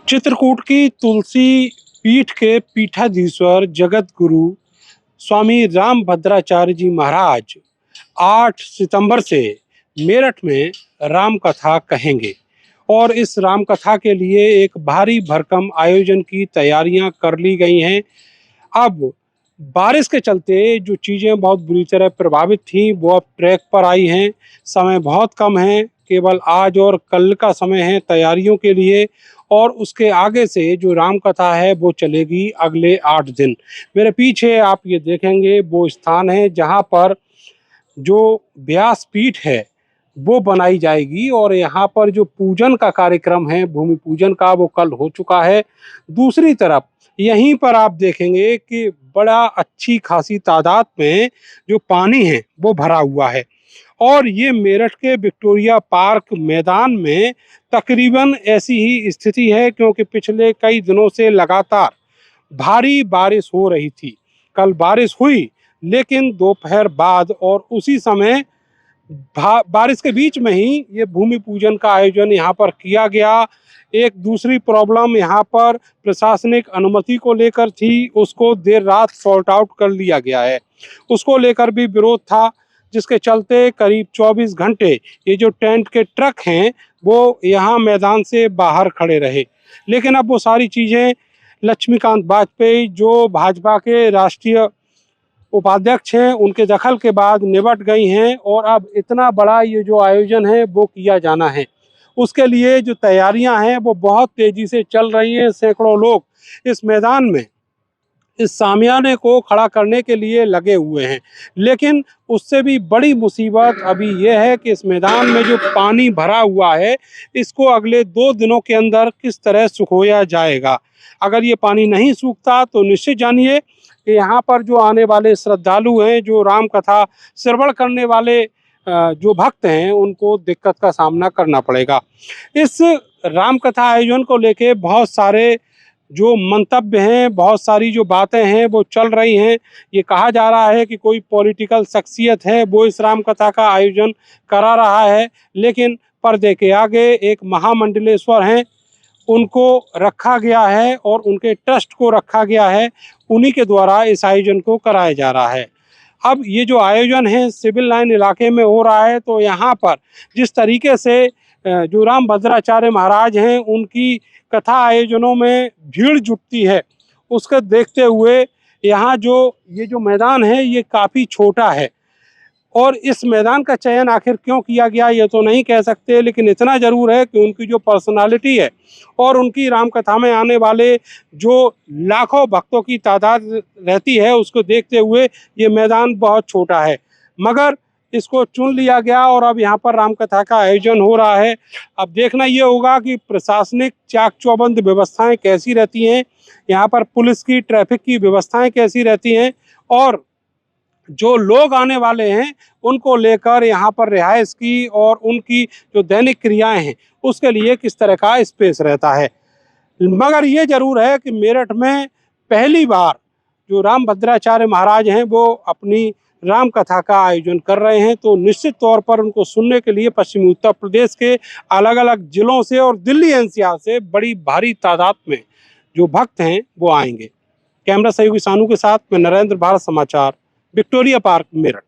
चित्रकूट की तुलसी पीठ के पीठाधीश्वर जगत गुरु स्वामी रामभद्राचार्य जी महाराज 8 सितंबर से मेरठ में राम कथा कहेंगे और इस राम कथा के लिए एक भारी भरकम आयोजन की तैयारियां कर ली गई हैं। अब बारिश के चलते जो चीज़ें बहुत बुरी तरह प्रभावित थीं वो अब ट्रैक पर आई हैं। समय बहुत कम है, केवल आज और कल का समय है तैयारियों के लिए और उसके आगे से जो राम कथा है वो चलेगी अगले 8 दिन। मेरे पीछे आप ये देखेंगे वो स्थान है जहाँ पर जो व्यास पीठ है वो बनाई जाएगी और यहाँ पर जो पूजन का कार्यक्रम है, भूमि पूजन का, वो कल हो चुका है। दूसरी तरफ यहीं पर आप देखेंगे कि बड़ा अच्छी खासी तादाद में जो पानी है वो भरा हुआ है और ये मेरठ के विक्टोरिया पार्क मैदान में तकरीबन ऐसी ही स्थिति है क्योंकि पिछले कई दिनों से लगातार भारी बारिश हो रही थी। कल बारिश हुई लेकिन दोपहर बाद और उसी समय बारिश के बीच में ही ये भूमि पूजन का आयोजन यहाँ पर किया गया। एक दूसरी प्रॉब्लम यहाँ पर प्रशासनिक अनुमति को लेकर थी, उसको देर रात सॉर्ट आउट कर लिया गया है। उसको लेकर भी विरोध था जिसके चलते करीब 24 घंटे ये जो टेंट के ट्रक हैं वो यहाँ मैदान से बाहर खड़े रहे। लेकिन अब वो सारी चीज़ें लक्ष्मीकांत वाजपेयी जो भाजपा के राष्ट्रीय उपाध्यक्ष हैं उनके दखल के बाद निबट गई हैं और अब इतना बड़ा ये जो आयोजन है वो किया जाना है। उसके लिए जो तैयारियां हैं वो बहुत तेजी से चल रही हैं। सैकड़ों लोग इस मैदान में इस सामियाने को खड़ा करने के लिए लगे हुए हैं। लेकिन उससे भी बड़ी मुसीबत अभी ये है कि इस मैदान में जो पानी भरा हुआ है इसको अगले 2 दिनों के अंदर किस तरह सुखाया जाएगा। अगर ये पानी नहीं सूखता तो निश्चित जानिए कि यहाँ पर जो आने वाले श्रद्धालु हैं, जो राम कथा श्रवण करने वाले जो भक्त हैं, उनको दिक्कत का सामना करना पड़ेगा। इस राम कथा आयोजन को लेके बहुत सारे जो मंतव्य हैं, बहुत सारी जो बातें हैं वो चल रही हैं। ये कहा जा रहा है कि कोई पॉलिटिकल शख्सियत है वो इस राम कथा का आयोजन करा रहा है, लेकिन पर्दे के आगे एक महामंडलेश्वर हैं, उनको रखा गया है और उनके ट्रस्ट को रखा गया है। उन्हीं के द्वारा इस आयोजन को कराया जा रहा है। अब ये जो आयोजन है सिविल लाइन इलाके में हो रहा है, तो यहाँ पर जिस तरीके से जो रामभद्राचार्य महाराज हैं उनकी कथा आयोजनों में भीड़ जुटती है, उसको देखते हुए यहाँ ये जो मैदान है ये काफ़ी छोटा है और इस मैदान का चयन आखिर क्यों किया गया ये तो नहीं कह सकते, लेकिन इतना ज़रूर है कि उनकी जो पर्सनालिटी है और उनकी रामकथा में आने वाले जो लाखों भक्तों की तादाद रहती है उसको देखते हुए ये मैदान बहुत छोटा है, मगर इसको चुन लिया गया और अब यहाँ पर रामकथा का आयोजन हो रहा है। अब देखना ये होगा कि प्रशासनिक चाक चौबंद व्यवस्थाएँ कैसी रहती हैं, यहाँ पर पुलिस की, ट्रैफिक की व्यवस्थाएँ कैसी रहती हैं और जो लोग आने वाले हैं उनको लेकर यहाँ पर रिहाइश की और उनकी जो दैनिक क्रियाएं हैं उसके लिए किस तरह का स्पेस रहता है। मगर ये जरूर है कि मेरठ में पहली बार जो रामभद्राचार्य महाराज हैं वो अपनी राम कथा का आयोजन कर रहे हैं, तो निश्चित तौर पर उनको सुनने के लिए पश्चिमी उत्तर प्रदेश के अलग अलग जिलों से और दिल्ली एनसीआर से बड़ी भारी तादाद में जो भक्त हैं वो आएंगे। कैमरा सहयोगी सानू के साथ मैं नरेंद्र, भारत समाचार, विक्टोरिया पार्क, मेरठ।